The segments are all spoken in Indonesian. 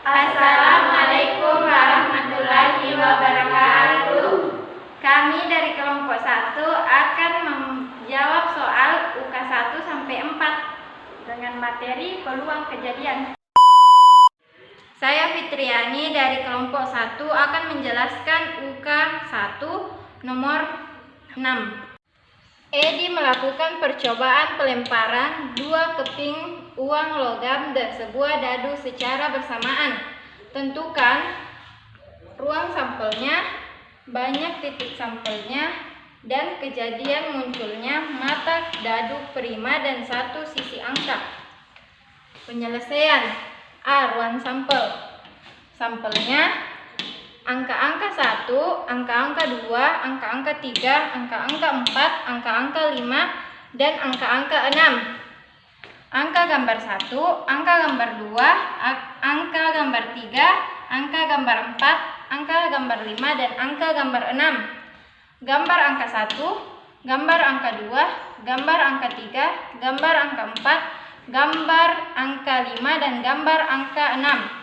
Assalamualaikum warahmatullahi wabarakatuh. Kami dari kelompok 1 akan menjawab soal UK 1 sampai 4 dengan materi peluang kejadian. Saya Fitriani dari kelompok 1 akan menjelaskan UK 1 nomor 6. Edi melakukan percobaan pelemparan 2 keping uang logam dan sebuah dadu secara bersamaan. Tentukan ruang sampelnya, banyak titik sampelnya, dan kejadian munculnya mata dadu prima dan satu sisi angka. Penyelesaian. A. Ruang sampel. Sampelnya angka-angka 1, angka-angka 2, angka-angka 3, angka-angka 4, angka-angka 5, dan angka-angka 6. Angka gambar 1, angka gambar 2, angka gambar 3, angka gambar 4, angka gambar 5, dan angka gambar 6. Gambar angka 1, gambar angka 2, gambar angka 3, gambar angka 4, gambar angka 5, dan gambar angka 6.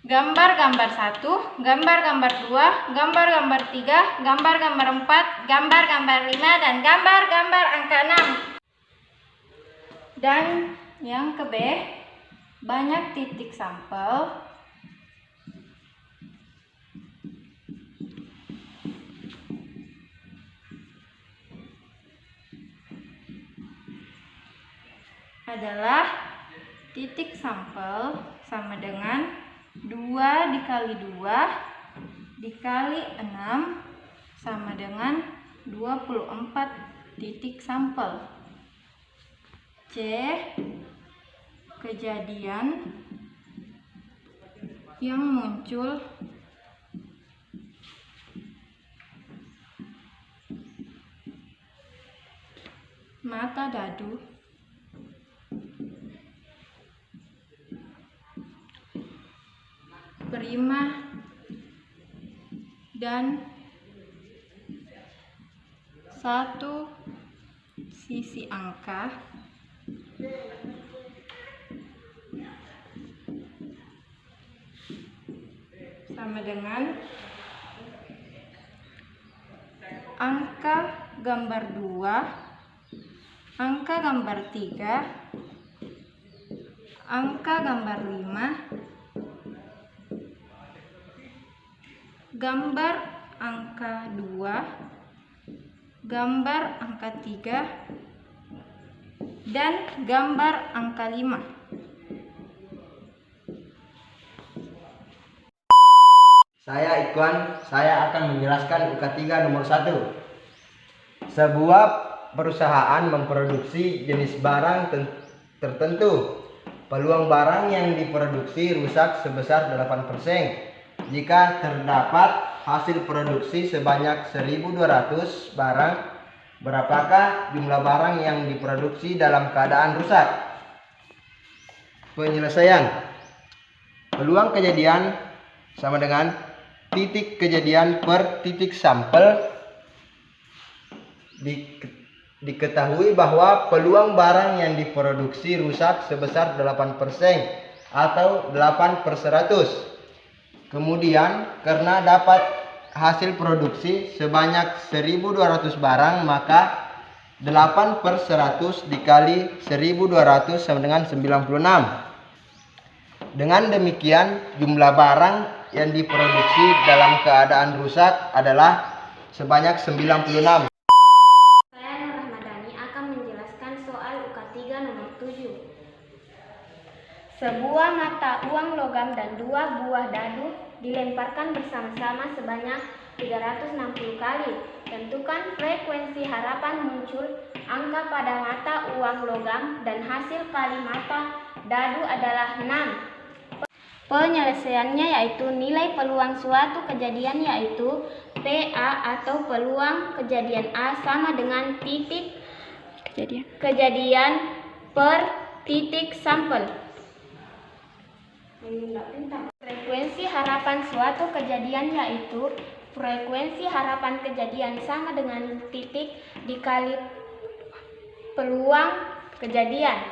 Gambar-gambar 1, gambar-gambar 2, gambar-gambar 3, gambar-gambar 4, gambar-gambar 5, dan gambar-gambar angka 6. Dan yang ke B, banyak titik sampel adalah titik sampel sama dengan 2 dikali 2 dikali 6 sama dengan 24 titik sampel. C. Kejadian yang muncul mata dadu prima dan satu sisi angka sama dengan angka gambar 2, angka gambar 3, angka gambar 5, gambar angka 2, gambar angka 3, dan gambar angka 5. Saya Ikwan, saya akan menjelaskan UK 3 nomor 1. Sebuah perusahaan memproduksi jenis barang tertentu. Peluang barang yang diproduksi rusak sebesar 8%. Jika terdapat hasil produksi sebanyak 1.200 barang, berapakah jumlah barang yang diproduksi dalam keadaan rusak? Penyelesaian. Peluang kejadian sama dengan titik kejadian per titik sampel. Diketahui bahwa peluang barang yang diproduksi rusak sebesar 8% atau 8/100. Kemudian karena dapat hasil produksi sebanyak 1.200 barang, maka 8/100 dikali 1.200 sama dengan 96. Dengan demikian jumlah barang yang diproduksi dalam keadaan rusak adalah sebanyak 96. Saya Nur Rahmadani akan menjelaskan soal UK 3 nomor 7. Sebuah mata uang logam dan 2 buah dadu dilemparkan bersama-sama sebanyak 360 kali. Tentukan frekuensi harapan muncul angka pada mata uang logam dan hasil kali mata dadu adalah 6. Penyelesaiannya yaitu nilai peluang suatu kejadian yaitu PA atau peluang kejadian A sama dengan titik kejadian per titik sampel. Frekuensi harapan suatu kejadian yaitu frekuensi harapan kejadian sama dengan titik dikali peluang kejadian.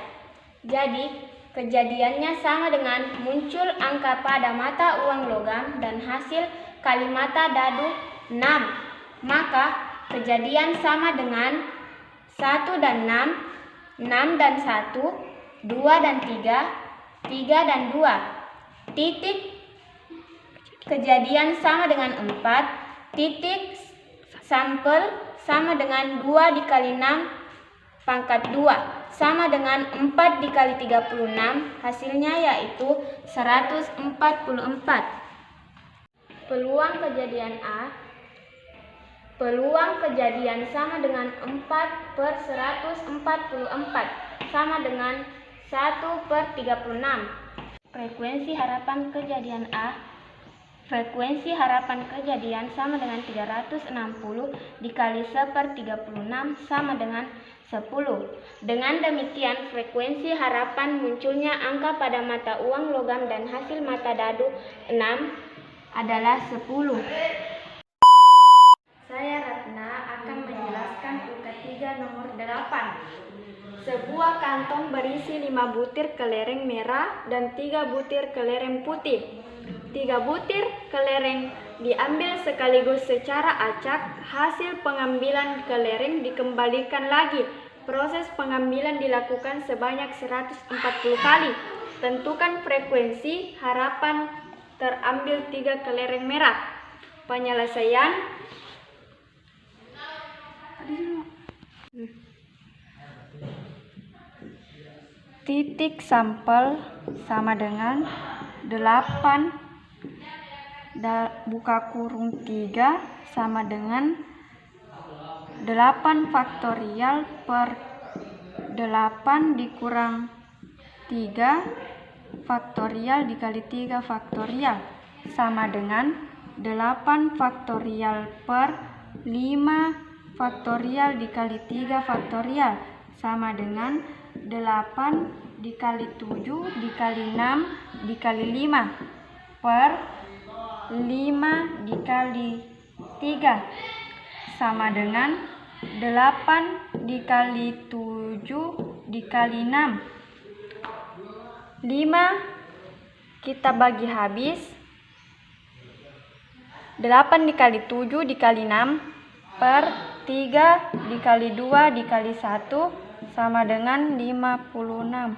Jadi kejadiannya sama dengan muncul angka pada mata uang logam dan hasil kali mata dadu 6. Maka kejadian sama dengan 1 dan 6, 6 dan 1, 2 dan 3, 3 dan 2. Titik kejadian sama dengan 4, titik sampel sama dengan 2 dikali 6 pangkat 2 sama dengan 4 dikali 36, hasilnya yaitu 144. Peluang kejadian A. Peluang kejadian sama dengan 4/144 sama dengan 1/36. Frekuensi harapan kejadian A. Frekuensi harapan kejadian sama dengan 360 dikali 1/36 sama dengan 10. Dengan demikian, frekuensi harapan munculnya angka pada mata uang logam dan hasil mata dadu 6 adalah 10. Saya Ratna akan menjelaskan UK3 nomor 8. Sebuah kantong berisi 5 butir kelereng merah dan 3 butir kelereng putih. 3 butir kelereng diambil sekaligus secara acak. Hasil pengambilan kelereng dikembalikan lagi. Proses pengambilan dilakukan sebanyak 140 kali. Tentukan frekuensi harapan terambil 3 kelereng merah. Penyelesaian titik sampel sama dengan 8 buka kurung 3 sama dengan 8 faktorial per 8 dikurang 3 faktorial dikali 3 faktorial sama dengan 8 faktorial per 5 faktorial dikali 3 faktorial sama dengan 8 dikali 7 dikali 6 dikali 5 per 5 dikali 3 sama dengan 8 dikali 7 dikali 6. 5 kita bagi habis. 8 dikali 7 dikali 6 per 3 dikali 2 dikali 1 sama dengan 56.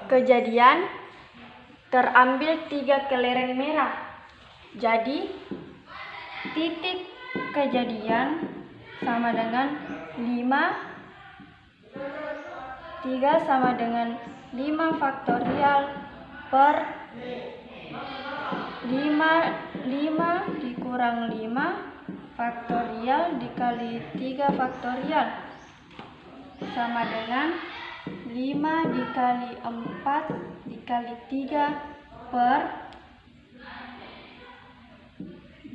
Kejadian terambil 3 kelereng merah. Jadi titik kejadian sama dengan 5, 3 sama dengan 5 faktorial per 5 dikurang 5 faktorial dikali 3 faktorial sama dengan 5 dikali 4 dikali 3 per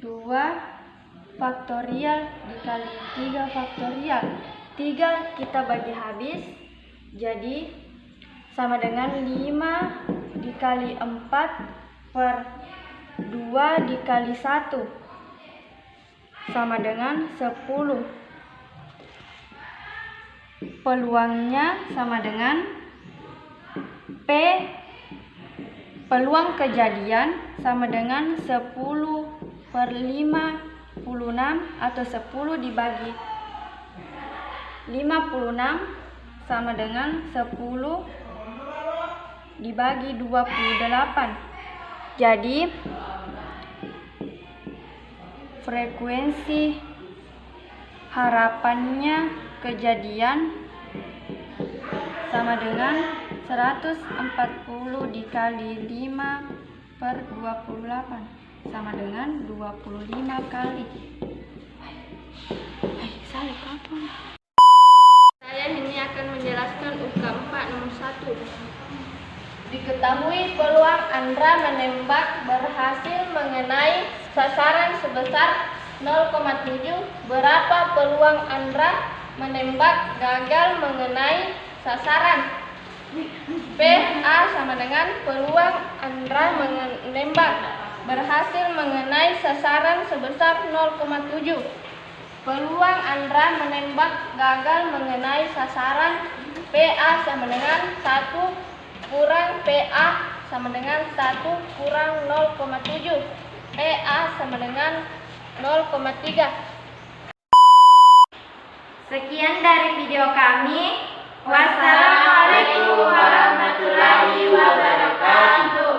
2 faktorial dikali 3 faktorial. 3 kita bagi habis, jadi sama dengan 5 dikali 4 per 2 dikali 1 sama dengan 10. Peluangnya sama dengan P. Peluang kejadian sama dengan 10/56 atau 10 dibagi 56 sama dengan 10 dibagi 28. Jadi frekuensi harapannya kejadian sama dengan 140 dikali 5 per 28 sama dengan 25 kali. Saya ini akan menjelaskan UK4 nomor 1. Diketahui peluang Andra menembak berhasil mengenai sasaran sebesar 0,7. Berapa peluang Andra menembak gagal mengenai sasaran? P. A sama dengan peluang Andra menembak berhasil mengenai sasaran sebesar 0,7. Peluang Andra menembak gagal mengenai sasaran PA sama dengan 1 kurang PA sama dengan 1 kurang 0,7. PA sama dengan 0,3. Sekian dari video kami. Wassalamualaikum warahmatullahi wabarakatuh.